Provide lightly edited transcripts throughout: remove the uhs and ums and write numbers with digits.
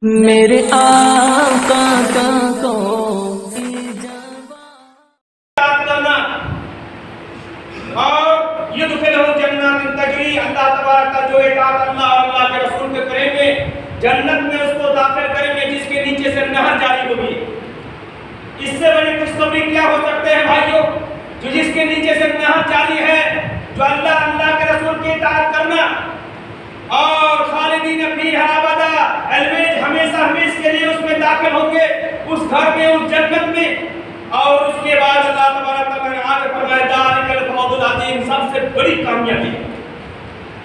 میرے آقا کا کو کرنا اور یدخلہ جنات تجری، اللہ تبارک کا جو اطاعت اللہ اور اللہ کے رسول کے کریں گے جنت میں اس کو داخل کریں گے جس کے نیچے سے نہر جاری ہوگی۔ اس سے بڑی خوشخبری کیا ہو سکتے ہیں بھائیوں؟ جو جس کے نیچے سے نہر جاری ہے، جو اللہ کے رسول کی اطاعت کرنا اور خالدین فیہا ابدا، ہمیشہ کے لیے اس میں داخل ہوں گے، اس گھر میں، اس جنت میں۔ اور اس کے بعد اللہ تبارک تعالیٰ نے آگے فرمایا ذالک الفوز العظیم، سب سے بڑی کامیابی،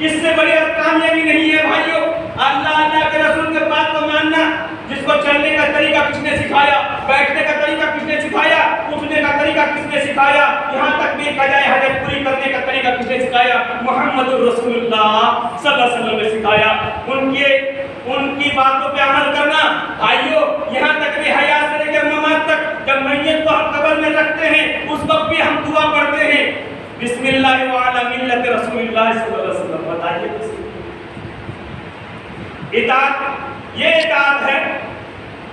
اس سے بڑی اور کامیابی نہیں ہے بھائیوں۔ اللہ کے رسول کے بات کو ماننا، جس کو چلنے کا طریقہ کس نے سکھایا، بیٹھنے کا طریقہ کس نے سکھایا، اٹھنے کا طریقہ کس نے سکھایا، یہاں تک بھی قضائے حاجت پوری کرنے کا طریقہ کس نے سکھایا؟ محمد رسول اللہ صلی اللہ علیہ وسلم نے سکھایا۔ ان کی باتوں پہ عمل کرنا بھائیوں، یہاں تک بھی حیات سے لے کر ممات تک، جب میت کو ہم قبر میں رکھتے ہیں اس وقت بھی ہم دعا پڑھتے ہیں بسم اللہ وعلی ملت رسول اللہ صلی اللہ علیہ وسلم۔ بتائیے اطاعت، یہ اطاعت ہے،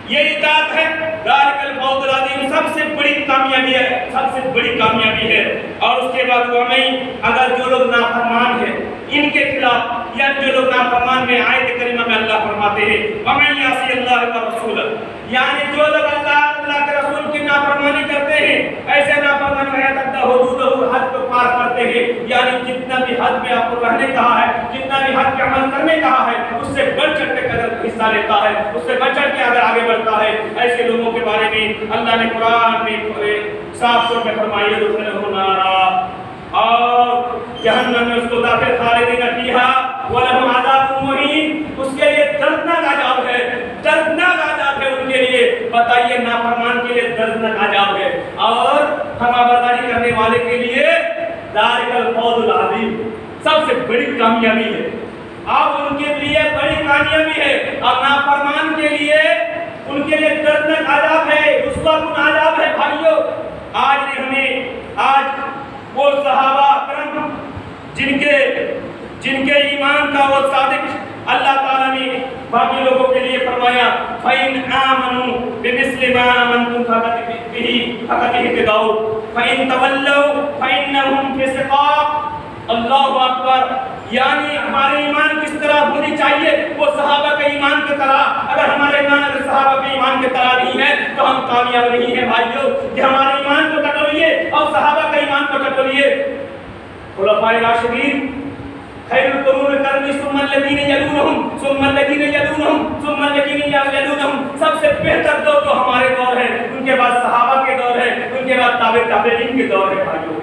یہ اطاعت ہے ذالک الفوز العظیم، سب سے بڑی کامیابی ہے، سب سے بڑی کامیابی ہے۔ اور اس کے بعد اگر جو لوگ نافرمان ہیں ان کے خلاف، یا جو لوگ نافرمان میں آیت کریمہ میں اللہ فرماتے ہیں وَمَن يَعْصِ اللَّهَ وَرَسُولَهُ، یعنی جو لوگ اللہ کے رسول کی نافرمانی کرتے ہیں، ایسے نافرمان وَيَتَعَدَّى حُدُودَهُ، حد کو پار کرتے ہیں، یعنی جتنا بھی حد میں آپ کو رہنے کہا ہے، جتنا بھی حد پہ عمل کرنے کہا ہے، اس سے بڑھ چڑھ کے اگر حصہ لیتا ہے، اس سے بڑھ چڑھ کے اگر آگے بڑھتا ہے، ایسے لوگوں کے بارے میں اللہ نے قرآن میں صاف طور پہ فرمایا يُدْخِلُهُ نَارًا، اور جہنم میں اس کو داخل خالدین فیہا وَلَهُمْ عَذَابٌ مُّهِینٌ، اس کے لیے دردناک عذاب ہے، دردناک عذاب ہے ان کے لیے۔ بتائیے نافرمان کے لیے دردناک عذاب ہے، اور فرمانبرداری کرنے والے کے لیے ذالک الفوز العظیم، سب سے بڑی کامیابی ہے۔ اب ان کے لیے بڑی کامیابی ہے، اور نافرمان کے لیے ان کے لیے دردناک عذاب ہے، رسوا کن عذاب ہے بھائیوں۔ آج وہ صحابہ کرام جن کے ایمان کا وہ صادق اللہ تعالیٰ نے باقی لوگوں کے لیے فرمایا فَإِنْ آمَنُوا بِمِثْلِ مَا آمَنْتُمْ بِهِ فَقَدِ اهْتَدَوْا وَإِنْ تَوَلَّوْا فَإِنَّهُمْ فِي شِقَاقٍ۔ اللہ اکبر، یعنی ہمارے ایمان کس طرح ہونی چاہیے؟ وہ صحابہ کے ایمان کی طرح۔ اگر ہمارے ایمان اگر صحابہ کے ایمان کی طرح نہیں ہے تو ہم کامیاب نہیں ہیں بھائیوں۔ کہ ہمارے ایمان کو ٹٹولیے اور صحابہ کے ایمان کو ٹٹولیے۔ خلفائے راشدین خیر القرون قرنی ثم الذین یلونہم ثم الذین یلونہم ثم الذین یلونہم، سب سے بہتر دور تو ہمارے دور ہے، ان کے بعد صحابہ کے دور ہے، ان کے بعد تابعین کے دور ہے بھائیوں۔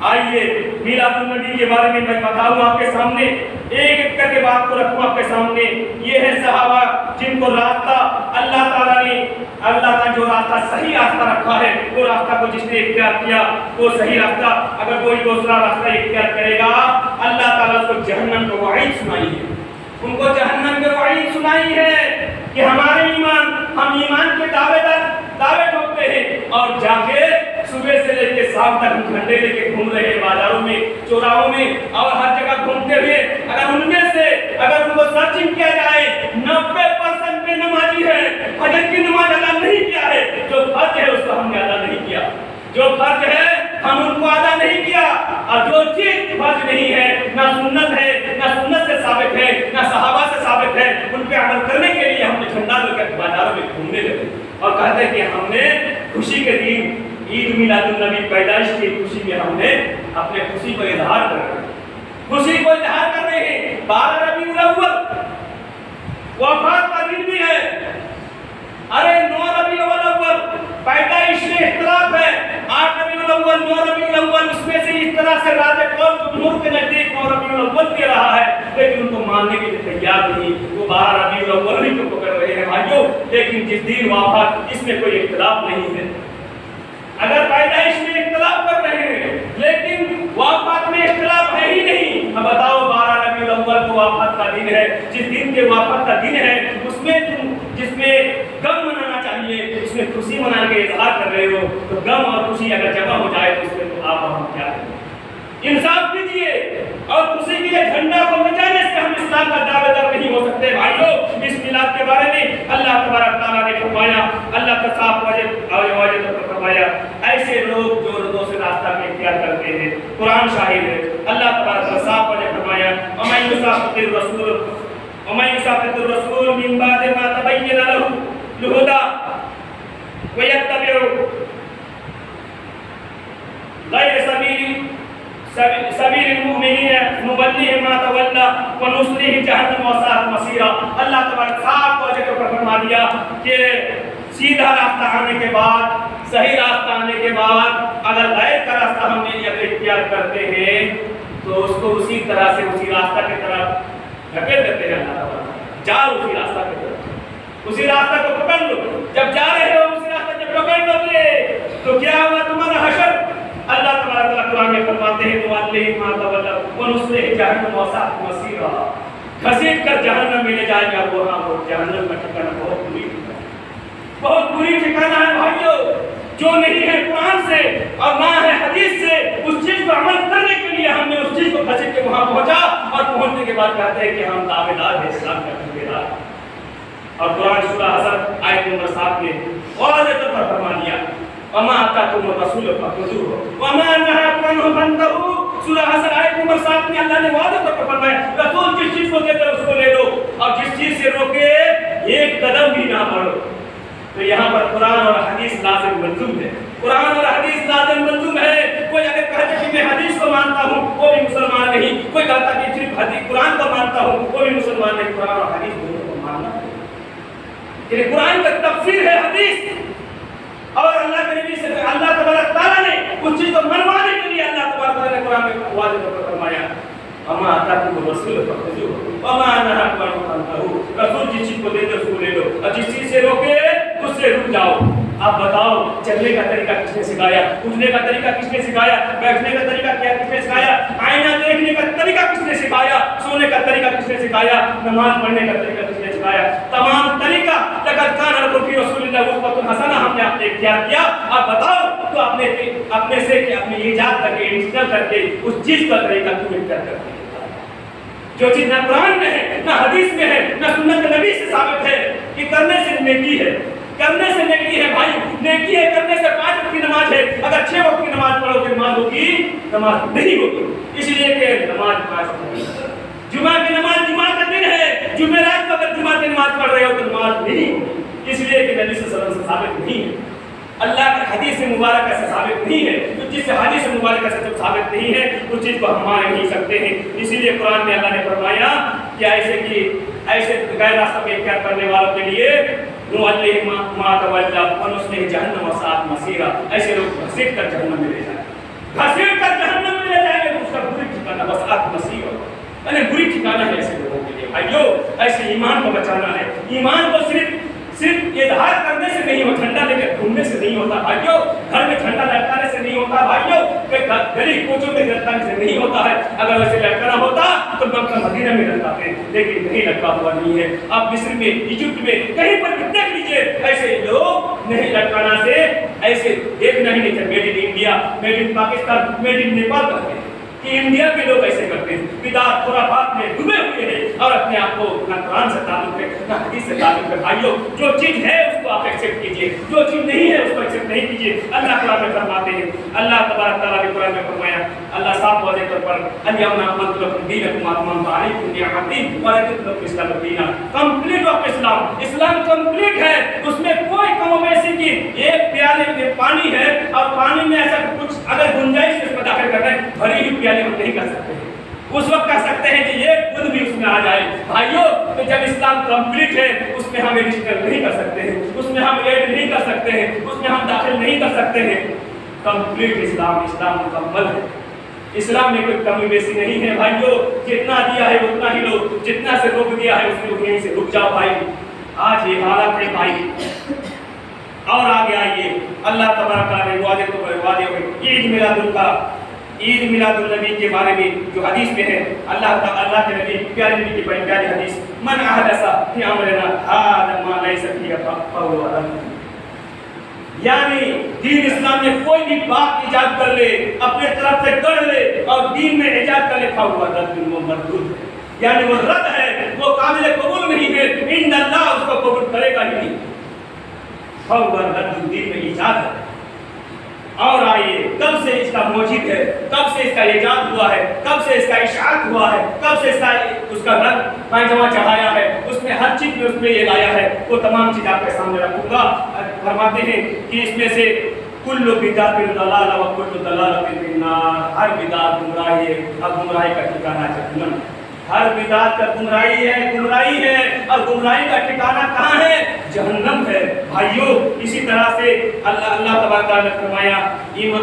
آئیے میلاد النبی کے بارے میں میں بتاؤں آپ کے سامنے، ایک ایک کر کے بات کو رکھوں آپ کے سامنے۔ یہ ہے صحابہ جن کو راستہ اللہ تعالیٰ نے، اللہ کا جو راستہ صحیح راستہ رکھا ہے، وہ راستہ کو جس نے اختیار کیا وہ صحیح راستہ، اگر کوئی دوسرا راستہ اختیار کرے گا اللہ تعالیٰ اس کو جہنم کو وعید سنائی ہے، ان کو جہنم کے وعید سنائی ہے کہ ہمارے ایمان، ہم ایمان کے دعوے ٹھوکتے ہیں، اور جا کے صبح سے لے کے شام تک ہم جھنڈے لے کے گھوم رہے ہیں بازاروں میں، چوراہوں میں، اور ہر جگہ گھومتے ہوئے اگر ان میں سے اگر ان کو سرچنگ کیا جائے 90% بے نمازی ہے، فجر کی نماز ادا نہیں کیا ہے، جو فرض ہے اس کو ہم نے ادا نہیں کیا، جو فرض ہے ہم ان کو ادا نہیں کیا، اور جو چیز فرض نہیں ہے، نہ سنت ہے، نہ سنت سے ثابت ہے، نہ صحابہ سے ثابت ہے، ان پہ عمل کرنے کے لیے ہم نے جھنڈا لے کر بازاروں میں گھومنے لگے، اور کہتے ہیں کہ ہم نے خوشی کے دن عید میلاد النبی پیدائش کی خوشی میں ہم نے اپنے خوشی کو اظہار کر رہے ہیں، خوشی کو اظہار کر رہے ہیں۔ 12 ربیع الاول وفات کا دن بھی ہے، ارے 9 ربیع الاول پیدائش میں اختلاف ہے، 8 ربیع الاول 9 ربیع الاول، اس میں سے اس طرح سے راج قول جمہور کے نزدیک 9 ربیع الاول دے رہا ہے، لیکن ان کو ماننے کے لیے تیار نہیں، وہ 12 ربیع الاول ہی کو پکڑ رہے ہیں بھائیوں۔ لیکن جس دن وفات اس میں کوئی اختلاف نہیں ہے، اگر پیدائش میں اختلاف کر رہے ہیں لیکن وفات میں اختلاف ہے ہی نہیں، اب بتاؤ 12 ربیع الاول کو وفات کا دن ہے، جس دن کے وفات کا دن ہے اس میں تم جس میں غم منانا چاہیے اس میں خوشی منانے کے اظہار کر رہے ہو، تو غم اور خوشی اگر جمع ہو جائے تو اس میں تو آپ ہم کیا کریں؟ انصاف کیجیے، اور خوشی کے لیے جھنڈا کو بچانے سے ہم اسلام اسلام کا دعوے دار نہیں ہو سکتے بھائیوں۔ اس میلاد کے بارے میں اللہ تبارک تعالیٰ نے فرمایا، اللہ کا صاف واضح فرمایا، ایسے لوگ جو دوسرے راستہ میں اختیار کرتے ہیں، قرآن شاہد ہے، اللہ تبارک تعالیٰ صاف واضح فرمایا، وَمَن يُشَاقِقِ الرَّسُولَ مِن بَعْدِ مَا تَبَيَّنَ لَهُ الْهُدَى وَيَتَّبِعْ غَيْرَ سبیل المؤمنین نُوَلِّهِ مَا تَوَلَّى وَنُصْلِهِ جَهَنَّمَ وَسَاءَتْ مَصِيرًا۔ اللہ تبارک صاحب کو جگہ پر فرما دیا کہ سیدھا راستہ آنے کے بعد، صحیح راستہ آنے کے بعد اگر غیر کا راستہ ہم نے اختیار کرتے ہیں تو اس کو اسی طرح سے اسی راستہ کی طرف دھکیل دیتے ہیں۔ اللہ تعالیٰ جاؤ اسی راستہ کی طرف، اسی راستہ کو پکڑ لو، جب جا رہے ہو اسی راستہ جب پکڑ لو گے تو کیا ہوگا تمہارا حشر؟ اللہ تبارک تعالیٰ قرآن میں فرماتے ہیں نُوَلِّهِ مَا تَوَلَّى وَنُصْلِهِ جَهَنَّمَ وَسَاءَتْ مَصِيرًا، گھسیٹ کر جہنم میں لے جائے گا، وہاں وہ جہنم کا ٹھکانہ بہت بری ٹھکانہ ہے بھائیو۔ جو نہیں ہے قرآن سے اور نہ ہے حدیث سے، اس چیز پر عمل کرنے کے لیے ہم نے اس چیز کو گھسیٹ کے وہاں پہنچا، اور پہنچنے کے بعد کہتے ہیں کہ ہم دعوے دار ہیں، اسلام کا دعوے دار۔ اور قرآن سورہ حشر آیت نمبر 7 میں واضح طور پر فرما دیا وَمَا آتَاكُمُ الرَّسُولُ فَخُذُوهُ وَمَا نَهَاكُمْ عَنْهُ فَانْتَهُوا۔ سورہ حشر آیت نمبر 7 میں اللہ نے واضح طور پر فرمایا رسول جس چیز کو دیتے اس کو لے لو، اور جس چیز سے روکے ایک قدم بھی نہ بڑھو۔ تو یہاں پر قرآن اور حدیث لازم ملزوم ہے، قرآن اور حدیث لازم ملزوم ہے۔ کوئی اگر کہتا کہ میں حدیث کو مانتا ہوں وہ بھی مسلمان نہیں، کوئی کہتا کہ صرف حدیث قرآن کو مانتا ہوں وہ بھی مسلمان نہیں، قرآن اور حدیث دونوں کو ماننا ہے۔ کہ قرآن کا تفسیر ہے حدیث، اور اللہ کے نبی سے اللہ تبارک تعالیٰ نے اس چیز کو منوانے کے لیے اللہ تبارک تعالیٰ نے قرآن میں واضح طور پر فرمایا وَمَا آتَاكُمُ الرَّسُولُ فَخُذُوهُ وَمَا نَهَاكُمْ عَنْهُ فَانْتَهُوا۔ رسول جس چیز کو دیتے اس کو لے لو، اور جس چیز سے روکے اس سے رک جاؤ۔ اب بتاؤ چلنے کا طریقہ کس نے سکھایا، اٹھنے کا طریقہ کس نے سکھایا، بیٹھنے کا طریقہ کیا کس نے سکھایا، آئینہ دیکھنے کا طریقہ کس نے سکھایا، سونے کا طریقہ کس نے سکھایا، نماز پڑھنے کا طریقہ کس نے سکھایا، تمام طریقہ لقد کان لکم فی رسول اللہ اسوۃ حسنہ ہم نے آپ نے اختیار کیا۔ اب بتاؤ تو اپنے سے کہ اپنے ایجاد کر کے انسٹال کر کے اس چیز کا طریقہ کیوں اختیار کرتے ہیں؟ جو چیز نہ قرآن میں ہے نہ حدیث میں ہے نہ سنت نبی سے ثابت ہے کہ کرنے سے نیکی ہے، کرنے سے نیکی ہے بھائی، نیکی ہے کرنے سے 5 وقت کی نماز ہے، اگر 6 وقت کی نماز پڑھو تو نماز ہوگی، نماز نہیں ہوگی، اس لیے کہ نماز 5 وقت نہیں ہے۔ جمعہ کی نماز جمعہ کا دن ہے، جمعرات کو اگر جمعہ کی نماز پڑھ رہے ہو تو نماز نہیں ہوگی، اس لیے کہ نبی صلی اللہ علیہ وسلم سے ثابت نہیں ہے، اللہ کی حدیث مبارکہ سے ثابت نہیں ہے، تو جس سے حدیث مبارکہ سے ثابت نہیں ہے اس چیز کو ہم مان نہیں سکتے ہیں۔ اسی لیے قرآن میں اللہ نے فرمایا کہ ایسے غیر راستہ پہ اختیار کرنے والوں کے لیے نُوَلِّهِ مَا تَوَلَّى وَنُصْلِهِ جَهَنَّمَ وَسَاءَتْ مَصِيرًا، ایسے لوگ گھسیٹ کر جہنم میں لے جائیں گے، گھسیٹ کر جہنم میں لے جائیں گے، اس کا بری ٹھکانہ وَسَاءَتْ مَصِيرًا، یعنی بری ٹھکانہ ہے ایسے لوگوں کے لیے۔ بھائیو ایسے ایمان کو بچانا ہے، ایمان کو صرف اظہار کرنے سے نہیں ہوتا، جھنڈا لے کر گھومنے سے نہیں ہوتا بھائیو، گھر میں جھنڈا لٹکانے سے نہیں ہوتا بھائیو، گلی کوچوں میں لٹکانے سے نہیں ہوتا ہے۔ اگر ویسے لٹکانا ہوتا تو مکہ مدینہ میں لٹکاتے، لیکن نہیں لٹکا ہوا نہیں ہے۔ آپ مصر میں، ایجپٹ میں کہیں پر بھی دیکھ لیجیے، ایسے لوگ نہیں لٹکانا سے ایسے دیکھنا ہی نہیں تھا، made in India, made in Pakistan, made in Nepal کرتے ہیں کہ انڈیا کے لوگ ایسے کرتے ہیں، بدعت خرافات میں ڈوبے ہوئے ہیں اور اپنے آپ کو نہ قرآن سے تعلق ہے نہ حدیث سے تعلق ہے۔ بھائیو جو چیز ہے اس کو آپ ایکسیپٹ کیجئے، جو چیز نہیں ہے اس کو ایکسیپٹ نہیں کیجئے۔ اللہ قرآن میں فرماتے ہیں، اللہ تبارک تعالیٰ نے قرآن میں فرمایا، اللہ صاحب واضح طور پر الیوم اکملت لکم دینکم واتممت علیکم نعمتی ورضیت لکم الاسلام دینا، complete of Islam, Islam complete ہے، اس میں کوئی کم و بیشی کی ایک پیالے میں پانی ہے اور پانی میں ایسا کچھ اگر گنجائش اس میں داخل کر رہے ہیں بھری ہوئی پیالے ہم نہیں کر سکتے ہیں، اس وقت کہہ سکتے ہیں کہ یہ خود بھی اس میں آ جائے۔ بھائیو تو جب اسلام کمپلیٹ ہے اس میں ہم ایڈیشنل نہیں کر سکتے ہیں، اس میں ہم ایڈ نہیں کر سکتے ہیں، اس میں ہم داخل نہیں کر سکتے ہیں۔ کمپلیٹ اسلام مکمل ہے، اسلام میں کوئی کمی بیشی نہیں ہے بھائیو، جتنا دیا ہے اتنا ہی لو، جتنا سے روک دیا ہے اس میں یہیں سے رک جاؤ بھائی۔ آج یہ حالت ہے بھائی، اور آگے آئیے اللہ تبارک تعالیٰ نے واضح ہوئی عید میلاد النبی کے بارے میں جو حدیث میں ہے، اللہ کے نبی پیارے نبی کی بڑی پیاری حدیث، من احدث فی امرنا ھذا ما لیس فیہ فہو رد، یعنی دین اسلام میں کوئی بھی بات ایجاد کر لے، اپنے طرف سے کر لے اور دین میں ایجاد کر لے، فہو رد، وہ مردود ہے۔ یعنی وہ رد ہے، وہ قابل قبول نہیں ہے، ان اللہ اس کو قبول کرے گا ہی نہیں۔ فَهُوَ رَدُّ الدِّينِ میں ایجاد ہے۔ اور آئیے کب سے اس کا موجب ہے، کب سے اس کا ایجاد ہوا ہے، کب سے اس کا اشاعت ہوا ہے، کب سے اس کا رد پائجمہ چڑھایا ہے، اس میں ہر چیز میں اس میں یہ لایا ہے، وہ تمام چیز آپ کے سامنے رکھوں گا۔ فرماتے ہیں کہ اس میں سے کل بدعت ضلالہ و کل ضلالۃ فی النار، ہر بدعت گمراہی ہے، اب گمراہی کا ٹھکانہ جہنم۔ ہر بدعت کا گمراہی ہے اور گمراہی کا ٹھکانہ کہاں ہے؟ جہنم ہے۔ بھائیو اسی طرح سے اللہ تبارک نے فرمایا،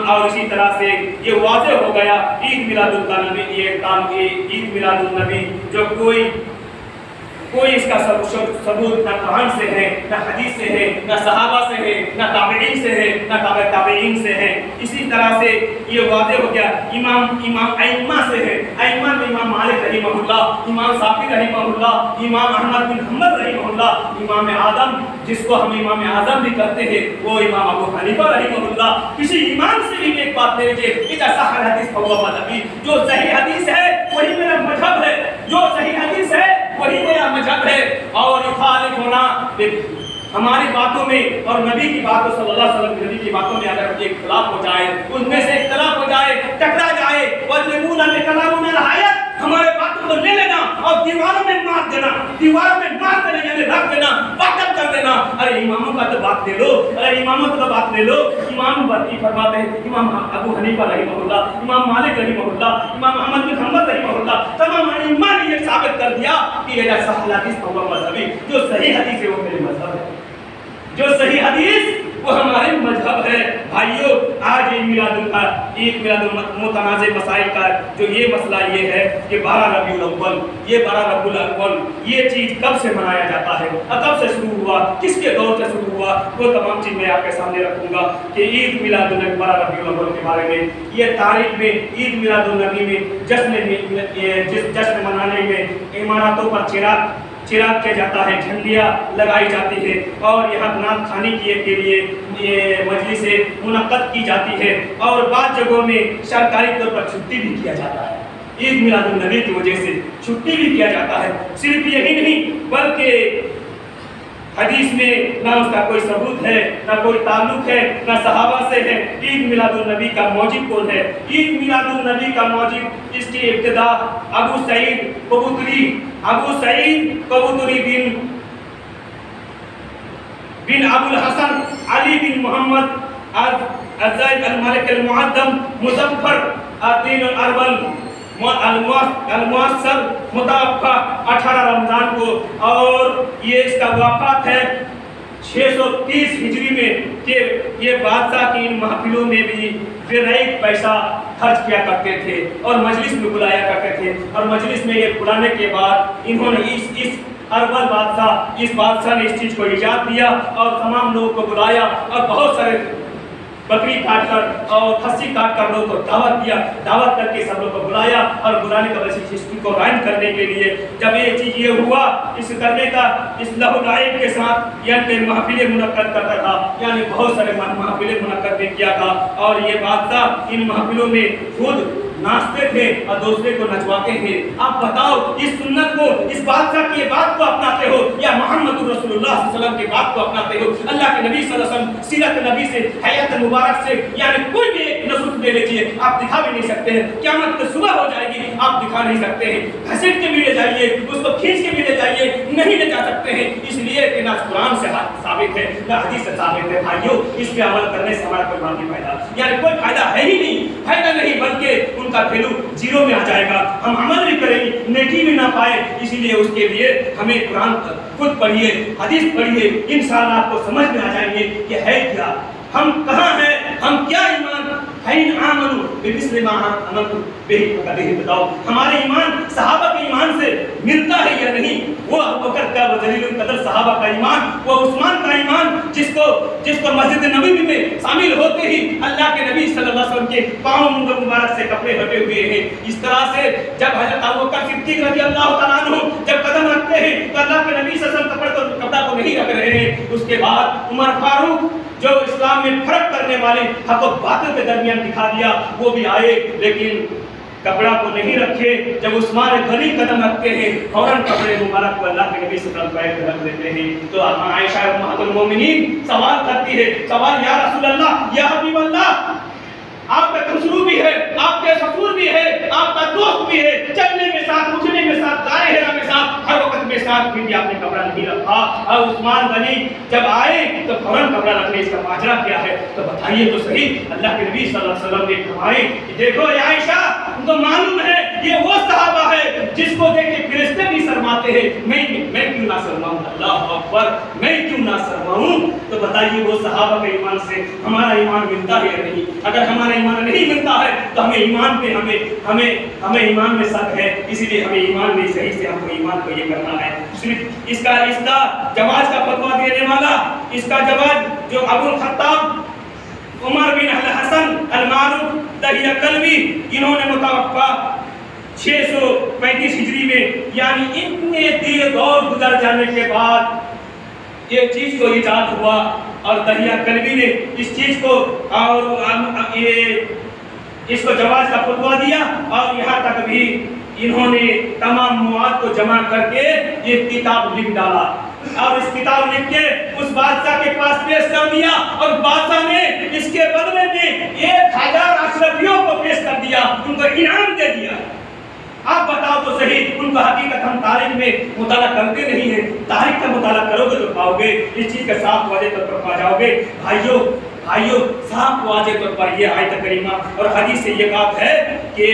اور اسی طرح سے یہ واضح ہو گیا عید میلاد النبی، یہ کام عید میلاد النبی جو کوئی اس کا ثبوت نہ قرآن سے ہے، نہ حدیث سے ہے، نہ صحابہ سے ہے، نہ تابعین سے ہے، نہ تابع تابعین سے ہے۔ اسی طرح سے یہ واضح ہو گیا امام ائمہ سے ہے، ائمہ میں امام مالک رحمہ اللہ، امام شافعی رحمہ اللہ، امام احمد بن حنبل رحمہ اللہ، امام اعظم جس کو ہم امام اعظم بھی کہتے ہیں وہ امام ابو حنیفہ رحمہ اللہ۔ کسی امام سے بھی ایک بات لے لیجیے، اذا صح الحدیث فهو مذهبی، جو صحیح حدیث ہے وہی میرا مذہب ہے، جو صحیح حدیث ہے وہی میرا مذہب ہے۔ اور مخالف ہونا ہماری باتوں میں اور نبی کی باتوں صلی اللہ علیہ وسلم نبی کی باتوں میں اگر ایک اختلاف ہو جائے، ان میں سے اختلاف ہو جائے، ٹکرا جائے، وَيَضْرِبُونَ بِكَلَامِنَا الْحَيَاةَ، ہمارے باتوں کو لے لینا اور دیواروں میں مار دینا، دیواروں میں مار دینا یعنی رکھ دینا، باطل کر دینا۔ ارے اماموں کا تو بات لے لو، ارے اماموں کا تو بات لے لو۔ امام برقی فرماتے ہیں، امام ابو حنیفہ رحمہ اللہ، امام مالک رحمہ اللہ، امام احمد بن حنبل رحمہ اللہ، تمام ائمہ نے یہ ثابت کر دیا کہ یہ صحیح حدیث فهو مذہبی، جو صحیح حدیث ہے وہ میرے مذہب ہے، جو صحیح حدیث وہ ہمارے مذہب ہے۔ بھائیو آج عید میلاد متنازع مسائل کا جو یہ مسئلہ یہ ہے کہ 12 ربیع الاول، یہ 12 ربیع الاول یہ چیز کب سے منایا جاتا ہے اور کب سے شروع ہوا، کس کے دور سے شروع ہوا، وہ تمام چیز میں آپ کے سامنے رکھوں گا کہ عید میلاد النبی 12 ربیع الاول کے بارے میں، یہ تاریخ میں عید میلاد النبی میں جشن منانے میں عمارتوں پر چراغ کیا جاتا ہے، جھنڈیاں لگائی جاتی ہے اور یہاں نعت خوانی کے لیے مجلسیں منعقد کی جاتی ہے اور بعض جگہوں میں سرکاری طور پر چھٹی بھی کیا جاتا ہے۔ عید میلاد النبی کی وجہ سے چھٹی بھی کیا جاتا ہے۔ صرف یہی نہیں بلکہ حدیث میں نہ اس کا کوئی ثبوت ہے، نہ کوئی تعلق ہے، نہ صحابہ سے ہے۔ عید میلاد النبی کا موجب کون ہے؟ عید میلاد النبی کا موجب، اس کی ابتدا ابو سعید قبوطری بن ابو الحسن علی بن محمد الزید الملک المعظم مظفر الدین الاربل المؤثر متوفہ 18 رمضان کو، اور یہ اس کا وفات ہے 630 ہجری میں کہ یہ بادشاہ کی ان محفلوں میں بھی بے پیسہ خرچ کیا کرتے تھے اور مجلس میں بلایا کرتے تھے، اور مجلس میں یہ بلانے کے بعد انہوں نے اس اربل بادشاہ نے اس چیز کو ایجاد دیا اور تمام لوگوں کو بلایا اور بہت سارے بکری کاٹ کر اور کھسی کاٹ کر لوگوں کو دعوت کر کے سب لوگوں کو بلایا اور بلانے کا وجہ اس کو قائم کرنے کے لیے جب یہ چیز یہ ہوا، اس کرنے کا اس لہو لعب کے ساتھ یعنی محفلیں منعقد کرتا تھا، یعنی بہت سارے محفلیں منعقد بھی کیا تھا، اور یہ بادشاہ ان محفلوں میں خود ناچتے تھے اور دوسرے کو نچواتے تھے۔ آپ بتاؤ اس سنت کو، اس بادشاہ کی بات کو اپناتے ہو یا محمد رسول اللہ صلی اللہ علیہ وسلم کی بات کو اپناتے ہو؟ اللہ کے نبی صلی اللہ علیہ وسلم سیرت نبی سے، حیات مبارک سے، یعنی کوئی بھی ایک نصرت لے لیجیے، آپ دکھا بھی نہیں سکتے ہیں۔ قیامت کی صبح ہو جائے گی، آپ دکھا نہیں سکتے ہیں۔ گھسیٹ کے بھی لے جائیے، اس کو کھینچ کے بھی لے جائیے، نہیں لے جا سکتے ہیں، اس لیے کہ نہ قرآن سے ثابت ہے نہ حدیث سے ثابت ہے۔ بھائیو اس پہ عمل کرنے سے ہمارا کوئی باقی فائدہ یعنی کوئی فائدہ ہے ہی نہیں، فائدہ نہیں بلکہ ان کا ویلو زیرو میں آ جائے گا۔ ہم عمل بھی کریں گے، نیکی بھی نہ پائے، اسی لیے اس کے لیے ہمیں قرآن خود پڑھیے، حدیث پڑھیے، انشاءاللہ آپ کو سمجھ میں آ جائیں گے کہ ہے کیا، ہم کہاں ہیں، ہم کیا ایمان فَإِنْ آمَنُوا بِمِثْلِ مَا آمَنْتُمْ بِهِ فَقَدْ بتاؤ ہمارے ایمان صحابہ کے ایمان سے ملتا ہے یا نہیں؟ وہ ابوبکر کا، وہ جلیل القدر صحابہ کا ایمان، وہ عثمان کا ایمان جس کو مسجد نبوی میں شامل ہوتے ہی اللہ کے نبی صلی اللہ علیہ وسلم کے پاؤں مبارک سے کپڑے ہٹے ہوئے ہیں۔ اس طرح سے جب حضرت ابوبکر صدیق رضی اللہ تعالیٰ عنہ جب قدم رکھتے ہیں تو اللہ کے نبی صلی اللہ علیہ وسلم کپڑا کو نہیں رکھ رہے ہیں۔ اس کے بعد عمر فاروق جو اسلام میں فرق کرنے والے حق و باطل کے درمیان دکھا دیا، وہ بھی آئے، لیکن کپڑا کو نہیں رکھے، جب عثمان غنی قدم رکھتے ہیں فوراً کپڑے مبارک کو اللہ کے نبی صلی اللہ علیہ وسلم رکھ دیتے ہیں۔ تو عائشہ امہات المومنین سوال کرتی ہے، سوال یا رسول اللہ، یا حبیب اللہ، آپ کا خسرو بھی ہے، آپ کے سفور بھی ہے، آپ کا دوست بھی ہے، چلنے میں ساتھ، اٹھنے میں ساتھ، دائیں ہیرا میں ساتھ، ہر وقت میں ساتھ، پھر بھی آپ نے کپڑا نہیں رکھا۔ اور عثمان غنی جب آئے تو فوراً کپڑا رکھنے، اس کا ماجرا کیا ہے؟ تو بتائیے تو صحیح۔ اللہ کے نبی صلی اللہ علیہ وسلم نے فرمایا کہ دیکھو اے عائشہ، تم کو معلوم ہے یہ وہ صحابہ ہے جس کو دیکھ کے فرشتے بھی شرماتے ہیں، میں کیوں نہ شرماؤں؟ اللہ اکبر، میں کیوں نہ شرماؤں؟ تو بتائیے وہ صحابہ کے ایمان سے ہمارا ایمان ملتا ہے یا نہیں؟ اگر ہمارا ایمان نہیں ملتا ہے تو ہمیں ایمان پہ ہمیں ایمان میں شک ہے، اسی لیے ہمیں ایمان میں صحیح سے ہم کو ایمان کو یہ کرنا ہے۔ صرف اس کا جواز کا فتویٰ دینے والا، اس کا جواز جو ابو الخطاب عمر بن الحسن المعروف دہیہ کلبی، انہوں نے متوفہ 635 ہجری میں، یعنی اتنے دیر دور گزر جانے کے بعد یہ چیز کو ایجاد ہوا، اور دہیہ کلبی نے اس چیز کو اور اس کو جواز کا فتویٰ دیا، اور یہاں تک بھی انہوں نے تمام مواد کو جمع کر کے یہ کتاب لکھ ڈالا، اور اس کتاب لکھ کے اس بادشاہ کے پاس پیش کر دیا، اور بادشاہ نے اس کے بدلے میں 1000 اشرفیوں کو پیش کر دیا، ان کو انعام دے دیا۔ آپ بتاؤ تو صحیح، ان کو حقیقت ہم تاریخ میں مطالعہ کرتے نہیں ہیں، تاریخ کا مطالعہ کرو گے تو پاؤ گے، اس چیز کا صاف واضح طور پر پا جاؤ گے۔ بھائیو صاف واضح طور پر یہ آیت کریمہ اور حدیث سے یہ بات ہے کہ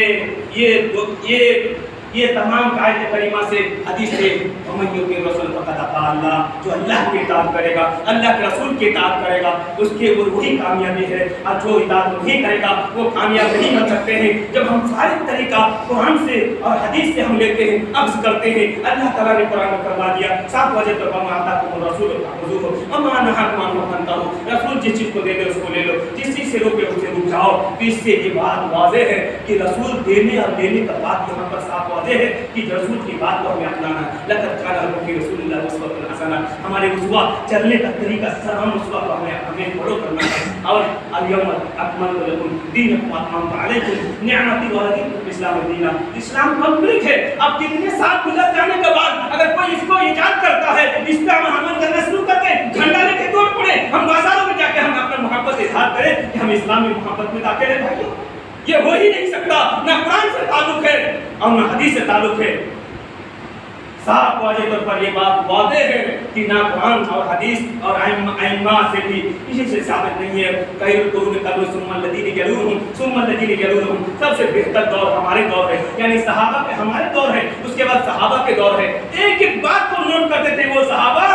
یہ تمام آیت کریمہ سے حدیث سے ومن یطع الرسول فقد اطاع اللہ، جو اللہ کی اطاعت کرے گا، اللہ کے رسول کی اطاعت کرے گا، اس کی وہی کامیابی ہے، اور جو اطاعت نہیں کرے گا وہ کامیاب نہیں بن سکتے ہیں۔ جب ہم سارے طریقہ قرآن سے اور حدیث سے ہم لیتے ہیں، اخذ کرتے ہیں، اللہ تعالیٰ نے قرآن میں فرما دیا صاف واضح طور پر آتاکم الرسول فخذوہ وما نہاکم عنہ فانتہوا، رسول جس چیز کو دے دے اس کو لے لو، جس چیز سے روکے اسے رک جاؤ۔ تو اس سے یہ بات واضح ہے کہ رسول دینے اور لینے کا بات یہاں پر صاف واضح ہے کہ رسول کی بات کو ہمیں اپنانا ہے۔ لقد کان لکم فی رسول اللہ اسوۃ حسنہ، ہمارے اسوہ چلنے کا طریقہ سلام اسوہ کو ہمیں فالو کرنا ہے۔ اور الیوم اکملت لکم دینکم واتممت علیکم نعمتی ورضیت لکم الاسلام دینا، اسلام پبلک ہے۔ اب کتنے سال گزر جانے کے بعد اگر کوئی اس کو ایجاد کرتا ہے، اس پہ ہم عمل کرنا شروع کر دیں، جھنڈا لے کے دوڑ پڑے، ہم بازاروں میں جا کے ہم اپنا محبت اظہار کریں کہ ہم اسلامی محبت میں داخل ہیں، بھائیو یہ ہو ہی نہیں سکتا۔ نہ قرآن سے تعلق ہے اور نہ حدیث سے تعلق ہے۔ صاف واضح طور پر یہ بات واضح ہے کہ نہ قرآن اور حدیث اور ائمہ سے بھی کسی سے ثابت نہیں ہے۔ خیر القرون قرن ثم الذین یلونہم ثم الذین یلونہم، سب سے بہتر دور ہمارے دور ہے، یعنی صحابہ کے ہمارے دور ہے، اس کے بعد صحابہ کے دور ہے۔ ایک ایک بات کو نوٹ کرتے تھے وہ صحابہ،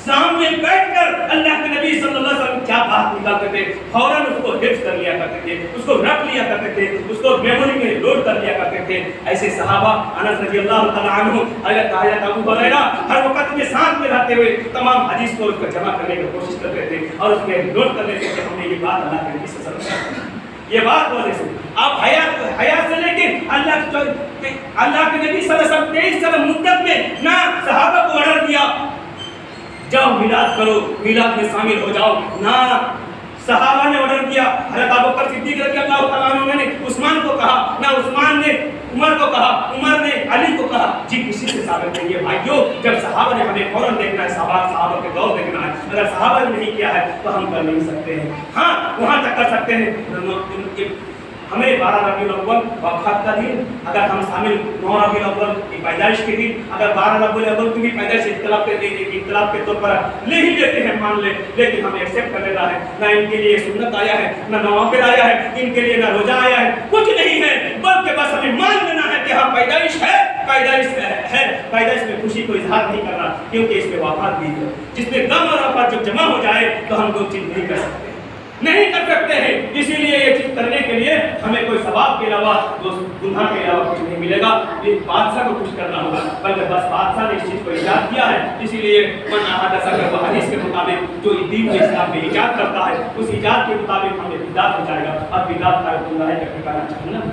سامنے بیٹھ کر اللہ کے نبی صلی اللہ علیہ وسلم کیا بات نکالتے تھے فوراً اس کو حفظ کر لیا کرتے تھے، اس کو رکھ لیا کرتے تھے، اس کو میموری میں لوڈ کر لیا کرتے تھے۔ ایسے صحابہ انس رضی اللہ تعالیٰ عنہ، حضرت ابو ہریرہ ہر وقت میں ساتھ میں رہتے ہوئے تمام حدیث کو اس کو جمع کرنے کی کوشش کرتے تھے اور اس میں نوٹ کر لیتے تھے ہم نے یہ بات اللہ کے نبی صلی اللہ علیہ وسلم، یہ بات واضح سے آپ حیات سے لے کے اللہ کے نبی صلی اللہ علیہ وسلم 23 سال مدت میں نہ صحابہ کو آرڈر دیا جاؤ میلاد کرو، میلاد میں شامل ہو جاؤ، نہ صحابہ نے آرڈر کیا، حضرت ابوبکر صدیق رضی اللہ تعالیٰ عنہ نے عثمان کو کہا، نہ عثمان نے عمر کو کہا، عمر نے علی کو کہا، جی کسی سے ثابت نہیں ہے۔ بھائیو جب صحابہ نے ہمیں فوراً دیکھنا ہے، صحابہ کے دور دیکھنا ہے، اگر صحابہ نے نہیں کیا ہے تو ہم کر نہیں سکتے ہیں۔ ہاں وہاں تک کر سکتے ہیں، ہمیں 12 ربیع الاول وفات کا دن اگر ہم شامل 9 ربیع الاول کی پیدائش کے دن اگر 12 ربیع الاول کی بھی پیدائش اختلاف کے طور پر لے ہی لیتے ہیں، مان لے، لیکن ہمیں ایکسیپٹ کر لینا ہے۔ نہ ان کے لیے سنت آیا ہے، نہ نوافل آیا ہے، ان کے لیے نہ روزہ آیا ہے، کچھ نہیں ہے، بلکہ بس ہمیں مان لینا ہے کہ ہاں پیدائش ہے، پیدائش میں خوشی کو اظہار نہیں کرنا، کیونکہ اس میں وفات بھی ہے۔ جس میں غم اور وفات جب جمع ہو جائے تو ہم دو چیز نہیں کر سکتے، نہیں کر سکتے ہیں۔ اسی لیے یہ چیز کرنے کے لیے ہمیں کوئی ثواب کے علاوہ گناہ کے علاوہ کچھ نہیں ملے گا، یہ بادشاہ کو کچھ کرنا ہوگا، بلکہ بس بادشاہ نے اس چیز کو ایجاد کیا ہے۔ اسی لیے من احدث فی حدیث کے مطابق جو دین کے اسلام میں ایجاد کرتا ہے اس ایجاد کے مطابق ہمیں بدعت ہو جائے گا، اور بدعت کا گناہ ہے کہ کرنا جہنم۔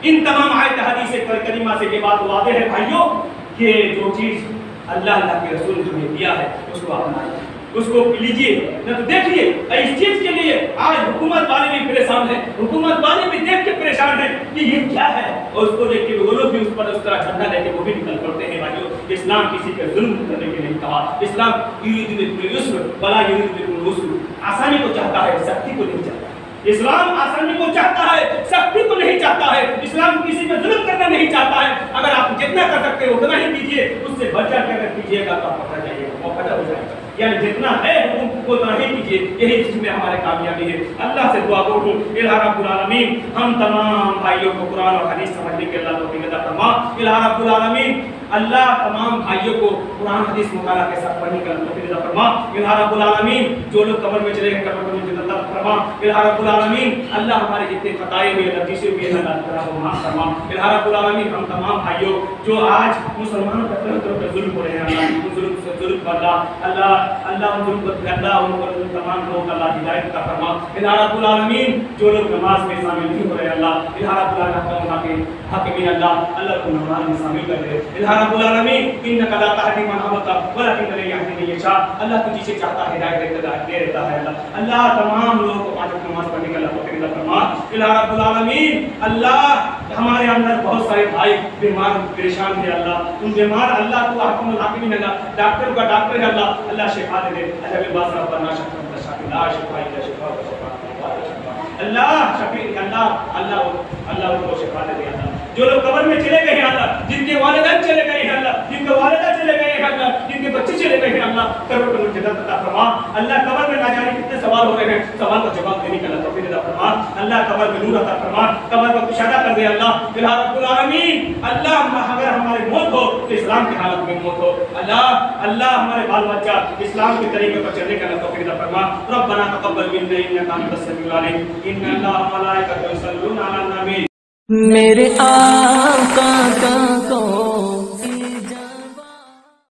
ان تمام آیت حدیث کریمہ سے یہ بات واضح ہے بھائیوں کہ جو چیز اللہ کے رسول نے ہمیں دیا ہے اس کو اپنائیں۔ اس کو لیجیے نہ تو دیکھیے اس چیز کے لیے آج حکومت والے بھی پریشان ہیں، حکومت والے بھی دیکھ کے پریشان ہیں کہ یہ کیا ہے، اور اس کو دیکھ کے وہ لوگ بھی اس پر اس طرح جھنڈا لے کے وہ بھی نکل پڑتے ہیں۔ بھائیو اسلام کسی پر ظلم کرنے کے نہیں کہا، اسلام یرید بکم العسر ولا یرید بکم العسر، آسانی کو چاہتا ہے سختی کو نہیں چاہتا۔ اسلام آسانی کو چاہتا ہے سختی کو نہیں چاہتا ہے، اسلام کسی پہ ظلم کرنا نہیں چاہتا ہے۔ اگر آپ جتنا کر سکتے ہو اتنا ہی کیجیے، اس سے بڑھ چڑھ کے اگر کیجیے گا تو آپ پکڑ جائیے گا، وہ پکڑ ہو جائے گا، یعنی جتنا ہے حکم اتنا ہی کیجیے، یہی چیز میں ہمارے کامیابی ہے۔ اللہ سے دعا کروں الہ رب العالمین ہم تمام بھائیوں کو قرآن اور حدیث سمجھنے کے اللہ توفیق عطا فرما۔ الہ رب العالمین اللہ تمام بھائیوں کو قرآن حدیث مطالعہ کے ساتھ پڑھنے کا توفیق عطا فرما۔ الہ رب العالمین جو لوگ قبر میں چلے گئے قبر میں جنت عطا فرما۔ الہ رب العالمین اللہ ہمارے جتنے خطائیں ہوئے لفظی ہوئے اللہ تعالیٰ کو معاف فرما۔ الہ رب العالمین ہم تمام بھائیوں جو آج مسلمانوں پر طرح طرح کے ظلم ہو رہے ہیں اللہ ان ظلم سے ظلم پر اللہ ان ظلم کو ان تمام لوگ اللہ ہدایت عطا فرما۔ الہ رب العالمین جو لوگ نماز میں شامل نہیں ہو رہے اللہ الہ رب العالمین حاکمین اللہ کو نماز میں شامل کر دے۔ الہ رب العالمین انک لا تہدی من احببت ولکن من یہدی من یشاء، اللہ تو جسے چاہتا ہے ہدایت دیتا ہے اللہ تمام لوگوں کو پانچ وقت نماز پڑھنے کا اللہ توفیق عطا فرما۔ الہ رب العالمین اللہ ہمارے اندر بہت سارے بھائی بیمار پریشان ہیں اللہ ان بیمار اللہ تو حکم الحاکمین اللہ ڈاکٹر کا ڈاکٹر ہے اللہ شفا دے دے اللہ باس ربنا شفا شفا لا شفا الا شفا اللہ شفیع اللہ کو شفا دے دے اللہ جو لوگ قبر میں چلے گئے ہیں اللہ جن کے والدین چلے گئے ہیں اللہ جن کے والدہ چلے گئے ہیں اللہ جن کے بچے چلے گئے ہیں اللہ قبر کو جنت عطا فرما۔ اللہ قبر میں نہ جانے کتنے سوال ہو رہے ہیں سوال کا جواب دینے کا اللہ توفیق عطا فرما۔ اللہ قبر میں نور عطا فرما قبر کو کشادہ کر دے اللہ الہ رب العالمین اللہ اگر ہماری موت ہو تو اسلام کی حالت میں موت ہو اللہ ہمارے بال بچہ اسلام کے طریقے پر چلنے کا اللہ توفیق عطا فرما۔ ربنا تقبل منا انک انت السمیع العلیم ان اللہ و ملائکتہ یصلون علی النبی میرے آقا کا